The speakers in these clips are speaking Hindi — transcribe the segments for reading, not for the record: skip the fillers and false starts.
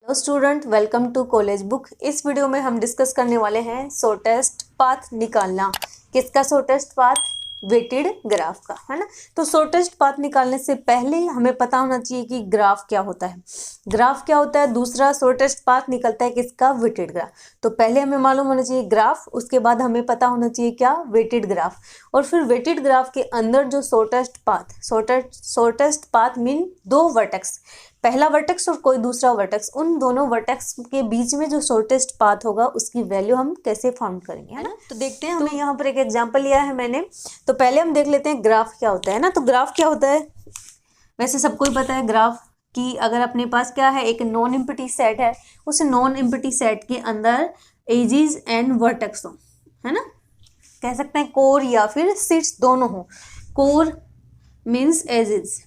Hello student, welcome to college book. इस वीडियो में हम डिस्कस करने वाले हैं शॉर्टेस्ट पाथ निकालना। किसका शॉर्टेस्ट पाथ? वेटेड ग्राफ का, है ना। तो शॉर्टेस्ट पाथ निकालने से पहले हमें पता होना चाहिए कि ग्राफ क्या होता है। ग्राफ क्या होता है, दूसरा शॉर्टेस्ट पाथ निकलता है किसका? Weighted graph. तो पहले हमें मालूम होना चाहिए ग्राफ, उसके बाद हमें पता होना चाहिए क्या? Weighted graph. और फिर वेटेड ग्राफ के अंदर जो शॉर्टेस्ट पाथ मीन दो वर्टेक्स, पहला वर्टेक्स और कोई दूसरा वर्टेक्स, उन दोनों वर्टेक्स के बीच में जो शॉर्टेस्ट पाथ होगा उसकी वैल्यू हम कैसे फाउंड करेंगे, है ना। तो देखते हैं, हमें यहाँ पर एक एग्जांपल लिया है मैंने। तो पहले हम देख लेते हैं ग्राफ क्या होता है ना। तो ग्राफ क्या होता है, वैसे सबको ही पता है ग्राफ कि अगर अपने पास क्या है, एक नॉन एम्प्टी सेट है, उस नॉन एम्प्टी सेट के अंदर एजेस एंड वर्टेक्स हो, है ना। कह सकते हैं कोर या फिर सीट्स दोनों हो। Core means edges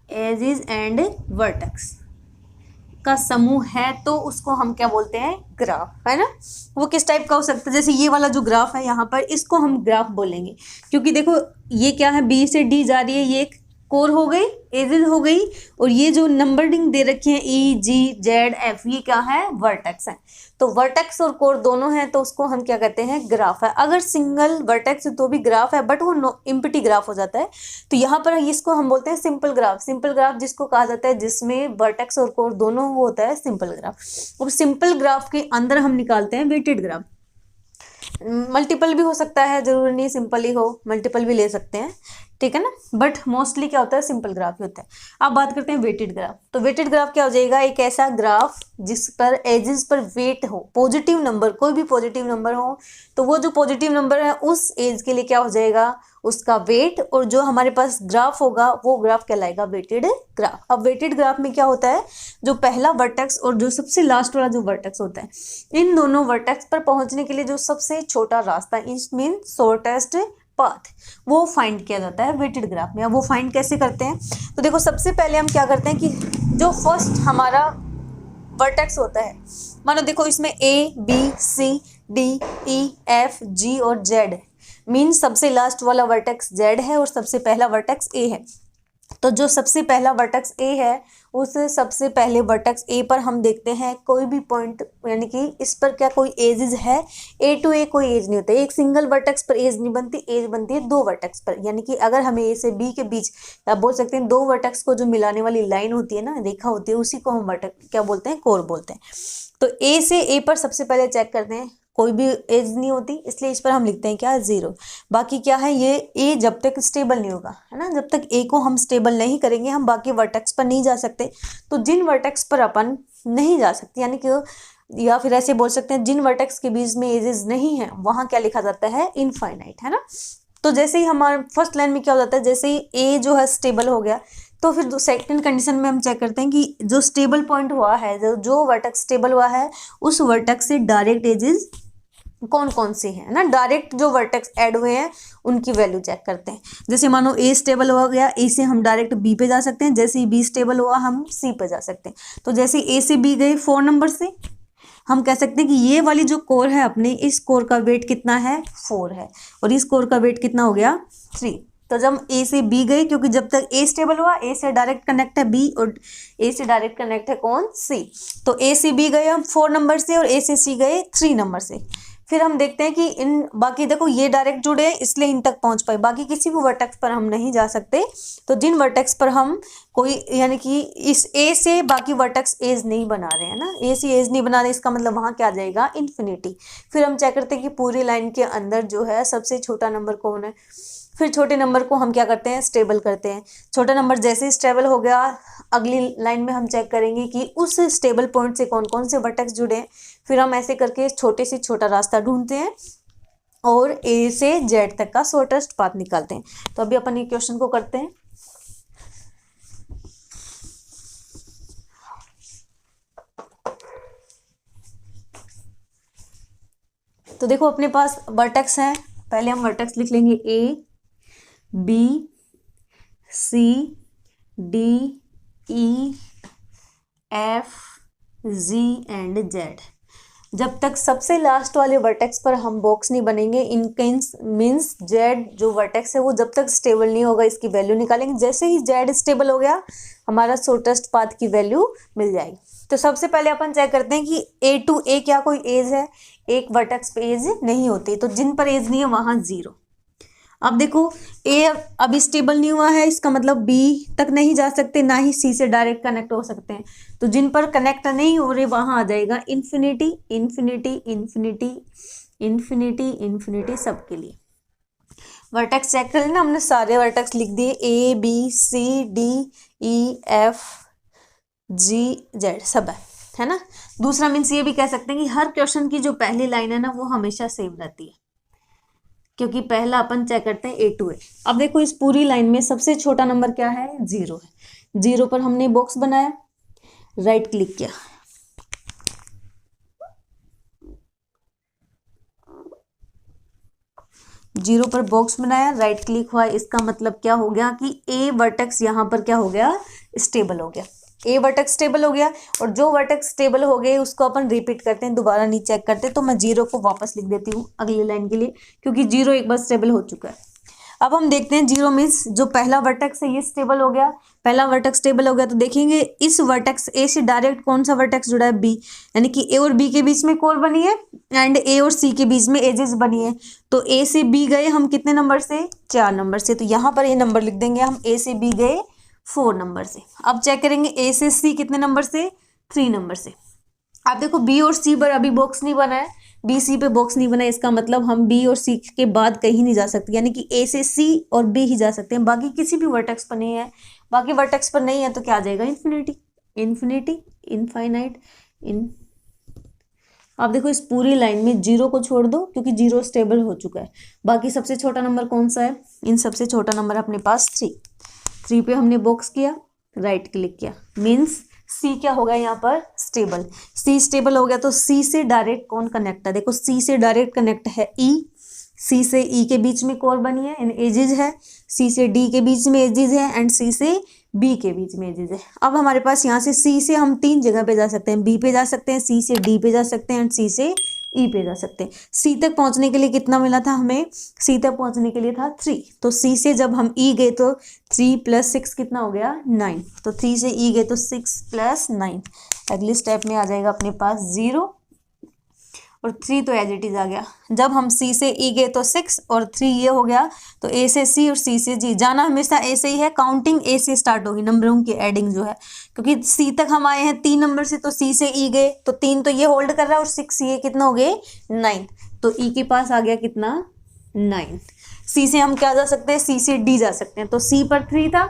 and vertex का समूह है, तो उसको हम क्या बोलते हैं? ग्राफ, है ना। वो किस टाइप का हो सकता है, जैसे ये वाला जो ग्राफ है यहाँ पर, इसको हम ग्राफ बोलेंगे, क्योंकि देखो ये क्या है, बी से डी जा रही है, ये एक कोर हो गई, एजेस हो गई, और ये जो नंबरिंग दे रखी है ई जी जेड एफ, ये क्या है? वर्टेक्स है। तो वर्टेक्स और कोर दोनों हैं, तो उसको हम क्या कहते हैं? ग्राफ है। अगर सिंगल वर्टेक्स तो भी ग्राफ है, बट वो इम्प्टी ग्राफ हो जाता है। तो यहाँ पर इसको हम बोलते हैं सिंपल ग्राफ। सिंपल ग्राफ जिसको कहा जाता है जिसमें वर्टेक्स और कोर दोनों वो होता है सिंपल ग्राफ। और सिंपल ग्राफ के अंदर हम निकालते हैं वेटेड ग्राफ। मल्टीपल भी हो सकता है, जरूरी नहीं सिंपल ही हो, मल्टीपल भी ले सकते हैं, ठीक है ना। बट मोस्टली क्या होता है? सिंपल ग्राफ ही होता है। अब बात करते हैं वेटेड ग्राफ। तो वेटेड ग्राफ क्या हो जाएगा? एक ऐसा ग्राफ जिस पर एजेस पर वेट हो, पॉजिटिव नंबर, कोई भी पॉजिटिव नंबर हो, तो वो जो पॉजिटिव नंबर है उस एज के लिए क्या हो जाएगा? उसका वेट, और जो हमारे पास ग्राफ होगा वो ग्राफ कहलाएगा वेटेड ग्राफ। अब वेटेड ग्राफ में क्या होता है, जो पहला वर्टेक्स और जो सबसे लास्ट वाला जो वर्टेक्स होता है, इन दोनों वर्टेक्स पर पहुंचने के लिए जो सबसे छोटा रास्ता, इट मीन शॉर्टेस्ट पाथ, वो फाइंड किया जाता है वेटेड ग्राफ में। अब वो फाइंड कैसे करते हैं? तो देखो, सबसे पहले हम क्या करते हैं कि जो फर्स्ट हमारा वर्टेक्स होता है, मानो देखो इसमें A B C D E F G और जेड है, मीन सबसे लास्ट वाला वर्टेक्स जेड है और सबसे पहला वर्टेक्स ए है। तो जो सबसे पहला वर्टेक्स ए है, उस सबसे पहले वर्टेक्स ए पर हम देखते हैं कोई भी पॉइंट, यानी कि इस पर क्या कोई एजेस है? ए टू ए कोई एज नहीं होता, एक सिंगल वर्टेक्स पर एज नहीं बनती, एज बनती है दो वर्टेक्स पर। यानी कि अगर हमें ए से बी के बीच, आप बोल सकते हैं दो वर्टेक्स को जो मिलाने वाली लाइन होती है ना, रेखा होती है, उसी को हम वर्टेक्स क्या बोलते हैं? कोर बोलते हैं। तो ए से ए पर सबसे पहले चेक करते हैं, कोई भी एज नहीं होती, इसलिए इस पर हम लिखते हैं क्या? 0। बाकी क्या है, ये ए जब तक स्टेबल नहीं होगा, है ना, जब तक ए को हम स्टेबल नहीं करेंगे हम बाकी वर्टेक्स पर नहीं जा सकते। तो जिन वर्टेक्स पर अपन नहीं जा सकते, यानी कि या फिर ऐसे बोल सकते हैं जिन वर्टेक्स के बीच में एजेस नहीं है, वहां क्या लिखा जाता है? इनफाइनाइट, है ना। तो जैसे ही हमारे फर्स्ट लाइन में क्या हो जाता है, जैसे ही ए जो है स्टेबल हो गया, तो फिर सेकंड कंडीशन में हम चेक करते हैं कि जो स्टेबल पॉइंट हुआ है, जो वर्टेक्स स्टेबल हुआ है, उस वर्टेक्स से डायरेक्ट एजेस कौन कौन से हैं ना, डायरेक्ट जो वर्टेक्स ऐड हुए हैं उनकी वैल्यू चेक करते हैं। जैसे मानो ए स्टेबल हो गया, ए से हम डायरेक्ट बी पे जा सकते हैं, जैसे ही बी स्टेबल हुआ हम सी पे जा सकते हैं। तो जैसे ए से बी गए 4 नंबर से, हम कह सकते हैं कि ये वाली जो कोर है अपने, इस कोर का वेट कितना है? 4 है, और इस कोर का वेट कितना हो गया? 3। तो जब ए से बी गए, क्योंकि जब तक ए स्टेबल हुआ, ए से डायरेक्ट कनेक्ट है बी, और ए से डायरेक्ट कनेक्ट है कौन? सी। तो ए से बी गए हम 4 नंबर से, और ए से सी गए 3 नंबर से। फिर हम देखते हैं कि इन बाकी देखो ये डायरेक्ट जुड़े हैं इसलिए इन तक पहुंच पाए, बाकी किसी भी वर्टेक्स पर हम नहीं जा सकते। तो जिन वर्टेक्स पर हम कोई, यानी कि इस ए से बाकी वर्टेक्स एज नहीं बना रहे हैं ना, ए से एज नहीं बना रहे, इसका मतलब वहां क्या आ जाएगा? इन्फिनिटी। फिर हम चेक करते हैं कि पूरी लाइन के अंदर जो है सबसे छोटा नंबर कौन है। फिर छोटे नंबर को हम क्या करते हैं? स्टेबल करते हैं। छोटा नंबर जैसे ही स्टेबल हो गया, अगली लाइन में हम चेक करेंगे कि उस स्टेबल पॉइंट से कौन कौन से वर्टेक्स जुड़े हैं। फिर हम ऐसे करके छोटे से छोटा रास्ता ढूंढते हैं और ए से जेड तक का शॉर्टेस्ट पाथ निकालते हैं। तो अभी अपन ये क्वेश्चन को करते हैं। तो देखो अपने पास वर्टेक्स हैं, पहले हम वर्टेक्स लिख लेंगे A B C D E F G and Z. जब तक सबसे लास्ट वाले वर्टेक्स पर हम बॉक्स नहीं बनेंगे, इन मीन्स जेड जो वर्टेक्स है वो जब तक स्टेबल नहीं होगा इसकी वैल्यू निकालेंगे। जैसे ही जेड स्टेबल हो गया हमारा शॉर्टेस्ट पाथ की वैल्यू मिल जाएगी। तो सबसे पहले अपन चेक करते हैं कि ए टू ए क्या कोई एज है, एक वर्टेक्स पे एज नहीं होती, तो जिन पर एज नहीं है वहां 0। अब देखो ए अभी स्टेबल नहीं हुआ है, इसका मतलब बी तक नहीं जा सकते, ना ही सी से डायरेक्ट कनेक्ट हो सकते हैं। तो जिन पर कनेक्ट नहीं हो रहे वहां आ जाएगा infinity infinity infinity infinity infinity सबके लिए। वर्टेक्स चेक कर लेना, हमने सारे वर्टेक्स लिख दिए, A B C D E F G Z सब है ना। दूसरा मीन्स ये भी कह सकते हैं कि हर क्वेश्चन की जो पहली लाइन है ना वो हमेशा सेम रहती है, क्योंकि पहला अपन चेक करते हैं ए टू ए। अब देखो इस पूरी लाइन में सबसे छोटा नंबर क्या है, 0 है। 0 पर हमने बॉक्स बनाया, राइट क्लिक किया, जीरो पर बॉक्स बनाया, राइट क्लिक हुआ, इसका मतलब क्या हो गया कि ए वर्टेक्स यहाँ पर क्या हो गया, स्टेबल हो गया। ए वर्टेक्स स्टेबल हो गया, और जो वर्टेक्स स्टेबल हो गए उसको अपन रिपीट करते हैं, दोबारा नहीं चेक करते। तो मैं 0 को वापस लिख देती हूँ अगली लाइन के लिए, क्योंकि 0 एक बार स्टेबल हो चुका है। अब हम देखते हैं 0 मीन्स जो पहला वर्टेक्स है ये स्टेबल हो गया, पहला वर्टेक्स स्टेबल हो गया। तो देखेंगे इस वर्टेक्स ए से डायरेक्ट कौन सा वर्टेक्स जुड़ा है, बी, यानी कि ए और बी के बीच में कोर बनी है एंड ए और सी के बीच में एजेस बनी है। तो ए से बी गए हम कितने नंबर से, 4 नंबर से। तो यहाँ पर ये नंबर लिख देंगे हम, ए से बी गए 4 नंबर से। अब चेक करेंगे ए से सी कितने नंबर से, 3 नंबर से। आप देखो बी और सी पर अभी बॉक्स नहीं बना है, बी सी पे बॉक्स नहीं बना है, इसका मतलब हम बी और सी के बाद कहीं नहीं जा सकते, यानी कि ए से सी और बी ही जा सकते हैं, बाकी किसी भी वर्टेक्स पर नहीं है। बाकी वर्टेक्स पर नहीं है तो क्या आ जाएगा, इन्फिनिटी इन्फिनिटी इनफाइनाइट इन। आप देखो इस पूरी लाइन में 0 को छोड़ दो, क्योंकि 0 स्टेबल हो चुका है। बाकी सबसे छोटा नंबर कौन सा है, इन सबसे छोटा नंबर अपने पास 3 पे हमने बॉक्स किया, राइट क्लिक किया, मीन्स सी क्या होगा यहाँ पर, स्टेबल। सी स्टेबल हो गया, तो सी से डायरेक्ट कौन कनेक्ट है, देखो सी से डायरेक्ट कनेक्ट है ई, सी से ई के बीच में कोर बनी है एंड एजेज है, सी से डी के बीच में एजेज है एंड सी से बी के बीच में एजेज है। अब हमारे पास यहाँ से सी से हम 3 जगह पे जा सकते हैं, बी पे जा सकते हैं, सी से डी पे जा सकते हैं एंड सी से ई पे जा सकते हैं। सी तक पहुंचने के लिए कितना मिला था हमें, सी तक पहुंचने के लिए था 3। तो सी से जब हम ई गए तो 3 + 6 कितना हो गया, 9। तो 3 से ई गए तो 6 + 9। अगले स्टेप में आ जाएगा अपने पास 0 और 3 तो एज इट इज आ गया। जब हम सी से ई गए तो 6 और 3 ये हो गया, तो ए से सी और सी से जी, जाना हमेशा ए से ही है, काउंटिंग ए से स्टार्ट होगी, नंबरों की एडिंग जो है, क्योंकि सी तक हम आए हैं 3 नंबर से, तो सी से ई गए तो 3 तो ये होल्ड कर रहा है और 6 ये कितना हो गए, 9। तो ई के पास आ गया कितना, 9। सी से हम क्या जा सकते हैं, सी से डी जा सकते हैं। तो सी पर 3 था,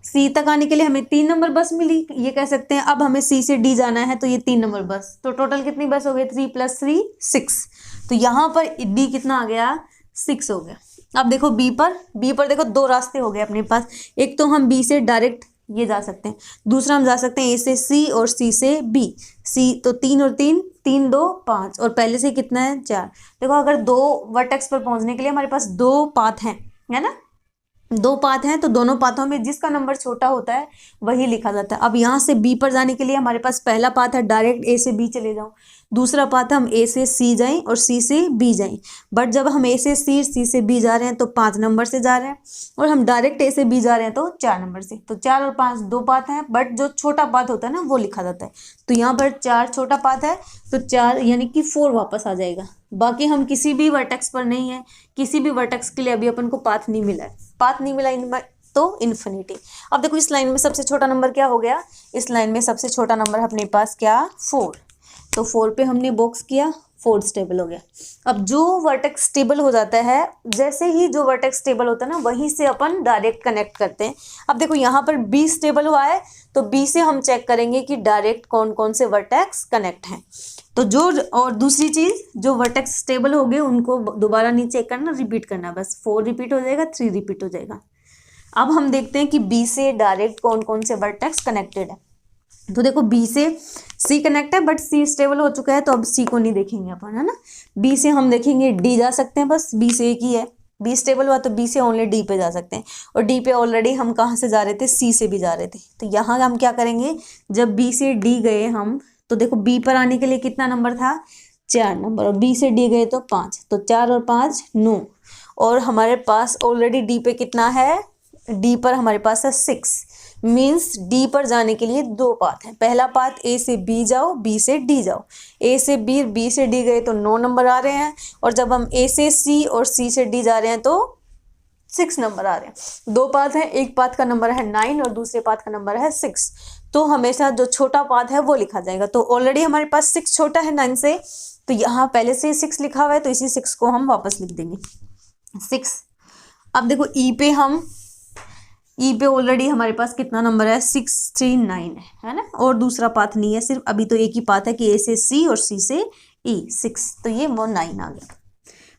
सी तक आने के लिए हमें 3 नंबर बस मिली, ये कह सकते हैं। अब हमें सी से डी जाना है तो ये 3 नंबर बस, तो टोटल कितनी बस हो गई, 3 + 3 6। तो यहाँ पर डी कितना आ गया, 6 हो गया। अब देखो बी पर देखो 2 रास्ते हो गए अपने पास, एक तो हम बी से डायरेक्ट ये जा सकते हैं, दूसरा हम जा सकते हैं ए से सी और सी से बी। सी तो 3 और 3, 3 2 5, और पहले से कितना है, 4। देखो अगर 2 वर्टेक्स पर पहुंचने के लिए हमारे पास 2 पाथ हैं, है ना, 2 पाथ हैं, तो दोनों पाथों में जिसका नंबर छोटा होता है वही लिखा जाता है। अब यहाँ से बी पर जाने के लिए हमारे पास पहला पाथ है डायरेक्ट ए से बी चले जाओ, दूसरा पाथ हम ए से सी जाएं और सी से बी जाएं। बट जब हम ए से सी से बी जा रहे हैं तो 5 नंबर से जा रहे हैं, और हम डायरेक्ट ए से बी जा रहे हैं तो 4 नंबर से। तो 4 और 5 2 पाथ हैं, बट जो छोटा पाथ होता है ना वो लिखा जाता है। तो यहाँ पर 4 छोटा पाथ है, तो 4 यानी कि 4 वापस आ जाएगा। बाकी हम किसी भी वर्टेक्स पर नहीं है, किसी भी वर्टेक्स के लिए अभी अपन को पाथ नहीं मिला है, पाथ नहीं मिला तो इन्फिनिटी। अब देखो इस लाइन में सबसे छोटा नंबर क्या हो गया, इस लाइन में सबसे छोटा नंबर अपने पास क्या, 4। तो 4 पे हमने बॉक्स किया, 4 स्टेबल हो गया। अब जो वर्टेक्स स्टेबल हो जाता है, जैसे ही जो वर्टेक्स स्टेबल होता है ना वहीं से अपन डायरेक्ट कनेक्ट करते हैं। अब देखो यहाँ पर बी स्टेबल हुआ है, तो बी से हम चेक करेंगे कि डायरेक्ट कौन कौन से वर्टेक्स कनेक्ट हैं। तो जो, और दूसरी चीज, जो वर्टेक्स स्टेबल हो गए उनको दोबारा नहीं चेक करना, रिपीट करना, बस 4 रिपीट हो जाएगा, 3 रिपीट हो जाएगा। अब हम देखते हैं कि बी से डायरेक्ट कौन कौन से वर्टेक्स कनेक्टेड है। तो देखो बी से सी कनेक्ट है, बट सी स्टेबल हो चुका है, तो अब सी को नहीं देखेंगे अपन, है ना। बी से हम देखेंगे डी जा सकते हैं, बस बी से एक ही है, बी स्टेबल हुआ तो बी से ओनली डी पे जा सकते हैं, और डी पे ऑलरेडी हम कहाँ से जा रहे थे, सी से भी जा रहे थे। तो यहाँ हम क्या करेंगे, जब बी से डी गए हम, तो देखो बी पर आने के लिए कितना नंबर था, 4 नंबर, और बी से डी गए तो 5, तो 4 और 5 9। और हमारे पास ऑलरेडी डी पे कितना है, डी पर हमारे पास है 6। मीन्स डी पर जाने के लिए 2 पाथ हैं। पहला पाथ ए से बी जाओ, बी से डी जाओ। ए से बी, बी से डी गए तो 9 नंबर आ रहे हैं, और जब हम ए से सी और सी से डी जा रहे हैं तो 6 नंबर आ रहे हैं। 2 पाथ हैं, एक पाथ का नंबर है 9 और दूसरे पाथ का नंबर है 6। तो हमेशा जो छोटा पाथ है वो लिखा जाएगा। तो ऑलरेडी हमारे पास 6 छोटा है 9 से, तो यहाँ पहले से 6 लिखा हुआ है, तो इसी 6 को हम वापस लिख देंगे 6। अब देखो ई पे ऑलरेडी हमारे पास कितना नंबर है, 639 है ना, और दूसरा पाथ नहीं है, सिर्फ अभी तो एक ही पाथ है कि ए से सी और सी से ई 6, तो ये वो 9 आ गया।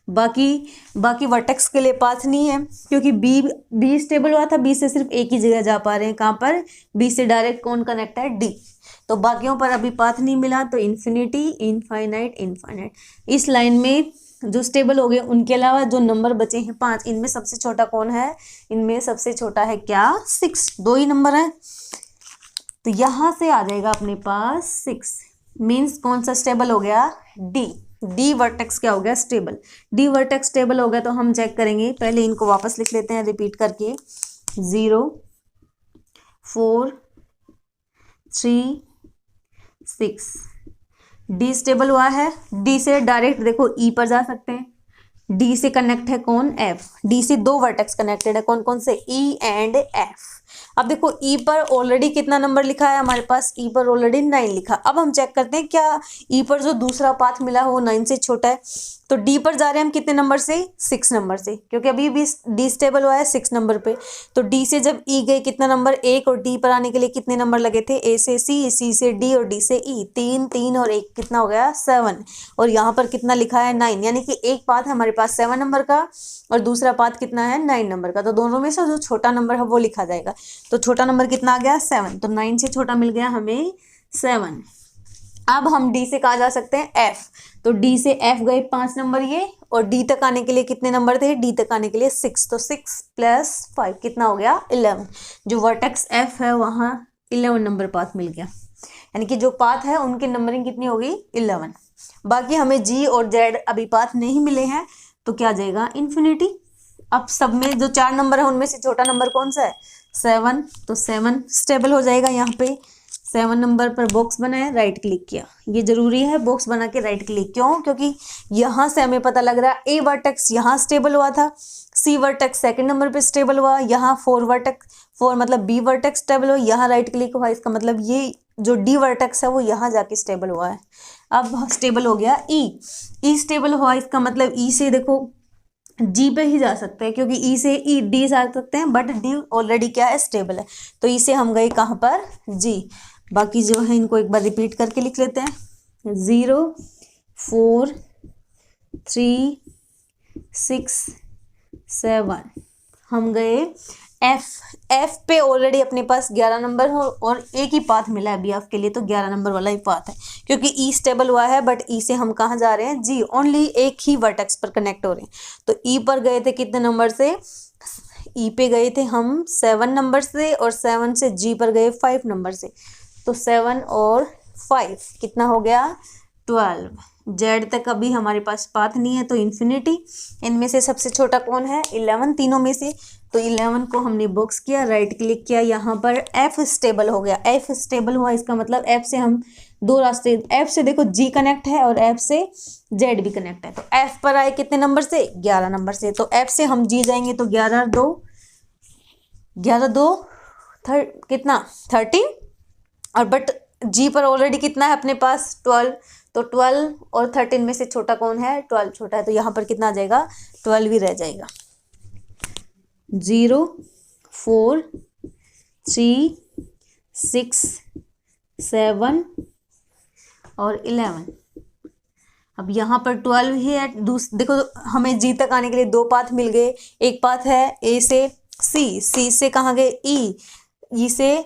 बाकी वर्टेक्स के लिए पाथ नहीं है, क्योंकि बी स्टेबल हुआ था, बी से सिर्फ एक ही जगह जा पा रहे हैं, कहाँ पर, बी से डायरेक्ट कौन कनेक्ट है, डी। तो बाकियों पर अभी पाथ नहीं मिला, तो इन्फिनिटी, इनफाइनाइट, इनफाइनाइट। इस लाइन में जो स्टेबल हो गए, उनके अलावा जो नंबर बचे हैं 5, इनमें सबसे छोटा कौन है, इनमें सबसे छोटा है क्या, 6। 2 ही नंबर है, तो यहां से आ जाएगा अपने पास 6। मीन्स कौन सा स्टेबल हो गया, डी वर्टेक्स क्या हो गया, स्टेबल। डी वर्टेक्स स्टेबल हो गया, तो हम चेक करेंगे, पहले इनको वापस लिख लेते हैं रिपीट करके। 0 4 3 6। डी स्टेबल हुआ है, डी से डायरेक्ट देखो ई पर जा सकते हैं। डी से कनेक्ट है कौन, एफ। डी से 2 वर्टेक्स कनेक्टेड है, कौन कौन से, ई एंड एफ। अब देखो ई पर ऑलरेडी कितना नंबर लिखा है हमारे पास, ई पर ऑलरेडी 9 लिखा। अब हम चेक करते हैं क्या ई पर जो दूसरा पाथ मिला है वो 9 से छोटा है। तो डी पर जा रहे हैं हम कितने नंबर से, 6 नंबर से, क्योंकि अभी भी डी स्टेबल हुआ है 6 नंबर पे। तो डी से जब ई गए कितना नंबर, 1, और डी पर आने के लिए कितने नंबर लगे थे, ए से सी, सी से डी और डी से ई। 3 3 और 1 कितना हो गया, 7। और यहाँ पर कितना लिखा है, 9, यानी कि एक पाथ है हमारे पास 7 नंबर का और दूसरा पाथ कितना है, 9 नंबर का। तो दोनों में से जो छोटा नंबर है वो लिखा जाएगा। तो छोटा नंबर कितना आ गया, 7। तो 9 से छोटा मिल गया हमें 7। अब हम डी से कहा जा सकते हैं, एफ। तो डी से एफ गए 5 नंबर ये, और डी तक आने के लिए कितने नंबर थे, डी तक आने के लिए 6। तो 6 + 5 कितना हो गया, 11। जो वर्टेक्स एफ है वहाँ 11 नंबर पाथ मिल गया, यानी कि जो पाथ है उनकी नंबरिंग कितनी होगी, 11। बाकी हमें जी और जेड अभी पाथ नहीं मिले हैं, तो क्या आ जाएगा, इन्फिनिटी। अब सब में जो 4 नंबर है उनमें से छोटा नंबर कौन सा है, 7। तो 7 स्टेबल हो जाएगा। यहाँ पे 7 नंबर पर बॉक्स बनाया, राइट क्लिक किया। ये जरूरी है बॉक्स बना के राइट क्लिक, क्यों, क्योंकि यहाँ से हमें पता लग रहा है ए वर्टेक्स यहाँ स्टेबल हुआ था, सी वर्टेक्स 2nd नंबर पे स्टेबल हुआ, यहाँ 4 मतलब बी वर्टेक्स स्टेबल हुआ, यहाँ राइट क्लिक हुआ, इसका मतलब ये जो डी वर्टेक्स है वो यहाँ जाके स्टेबल हुआ है। अब स्टेबल हो गया ई स्टेबल हुआ, इसका मतलब ई से देखो जी पे ही जा सकते हैं, क्योंकि ई से ई डी जा सकते हैं, बट डी ऑलरेडी क्या है, स्टेबल है। तो ई से हम गए कहाँ पर, जी। बाकी जो है इनको एक बार रिपीट करके लिख लेते हैं। 0 4 3 6 7 हम गए एफ पे ऑलरेडी अपने पास 11 नंबर हो, और एक ही पाथ मिला है अभी एफ के लिए, तो 11 नंबर वाला ही पाथ है, क्योंकि ई स्टेबल हुआ है, बट ई से हम कहाँ जा रहे हैं, जी। ओनली एक ही वर्टेक्स पर कनेक्ट हो रहे हैं। तो ई पर गए थे कितने नंबर से, ई पे गए थे हम 7 नंबर से, और 7 से जी पर गए 5 नंबर से। तो 7 और 5 कितना हो गया, 12। जेड तक अभी हमारे पास पाथ नहीं है, तो इन्फिनिटी। इनमें से सबसे छोटा कौन है, 11 तीनों में से। तो 11 को हमने बॉक्स किया, राइट क्लिक किया, यहाँ पर एफ स्टेबल हो गया। एफ स्टेबल हुआ, इसका मतलब एफ से हम 2 रास्ते, एफ से देखो जी कनेक्ट है और एफ से जेड भी कनेक्ट है। तो एफ पर आए कितने नंबर से, 11 नंबर से। तो एफ से हम जी जाएंगे, तो 11 2 कितना, 13। और बट जी पर ऑलरेडी कितना है अपने पास, 12। तो 12 और 13 में से छोटा कौन है, 12 छोटा है, तो यहाँ पर कितना आ जाएगा, 12 ही रह जाएगा। 0 4 3 6 7 और 11। अब यहाँ पर 12 ही है। देखो हमें जी तक आने के लिए 2 पाथ मिल गए। एक पाथ है ए से सी, सी से कहाँ गए, ई से,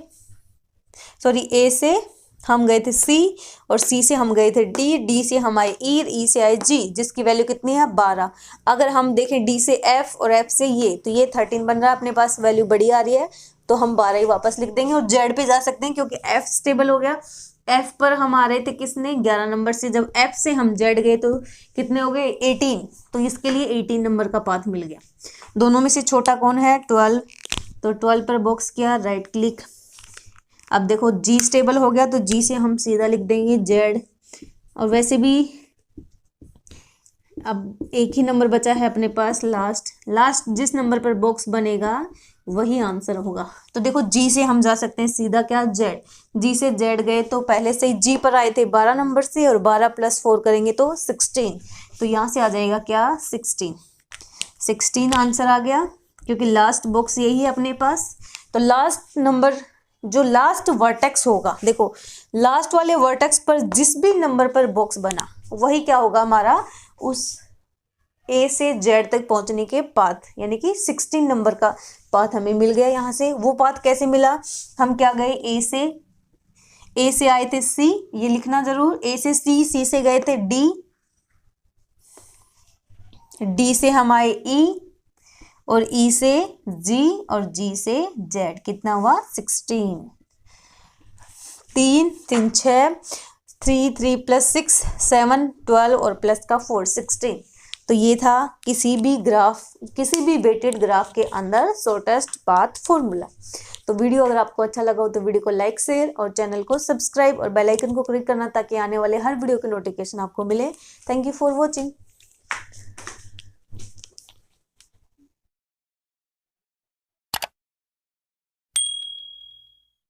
सॉरी ए से हम गए थे सी, और सी से हम गए थे डी, डी से हम आए ई से आए जी, जिसकी वैल्यू कितनी है, 12। अगर हम देखें डी से एफ और एफ से ये, तो ये 13 बन रहा है, अपने पास वैल्यू बड़ी आ रही है, तो हम 12 ही वापस लिख देंगे। और जेड पे जा सकते हैं, क्योंकि एफ स्टेबल हो गया, एफ पर हम आ रहे थे किसने 11 नंबर से, जब एफ से हम जेड गए तो कितने हो गए 18, तो इसके लिए 18 नंबर का पाथ मिल गया। दोनों में से छोटा कौन है 12, तो 12 पर बॉक्स किया, राइट क्लिक। अब देखो जी स्टेबल हो गया तो जी से हम सीधा लिख देंगे जेड, और वैसे भी अब एक ही नंबर बचा है अपने पास लास्ट जिस नंबर पर बॉक्स बनेगा वही आंसर होगा। तो देखो जी से हम जा सकते हैं सीधा क्या जेड, जी से जेड गए तो पहले से ही जी पर आए थे 12 नंबर से, और 12 + 4 करेंगे तो 16, तो यहाँ से आ जाएगा क्या 16 आंसर आ गया, क्योंकि लास्ट बॉक्स यही है अपने पास। तो लास्ट नंबर जो लास्ट वर्टेक्स होगा, देखो लास्ट वाले वर्टेक्स पर जिस भी नंबर पर बॉक्स बना वही क्या होगा हमारा उस ए से जेड तक पहुंचने के पाथ, यानी कि 16 नंबर का पाथ हमें मिल गया। यहाँ से वो पाथ कैसे मिला, हम क्या गए ए से आए थे सी, ये लिखना जरूर, ए से सी से गए थे डी से हम आए ई, और ई से जी, और जी से जेड, कितना हुआ 16, 3 3 6, 3 + 6 7 12 और प्लस का 4 16। तो ये था किसी भी वेटेड ग्राफ के अंदर शॉर्टेस्ट पाथ फॉर्मूला। तो वीडियो अगर आपको अच्छा लगा हो तो वीडियो को लाइक शेयर और चैनल को सब्सक्राइब और बेल आइकन को क्लिक करना ताकि आने वाले हर वीडियो के नोटिफिकेशन आपको मिले। Thank you for watching.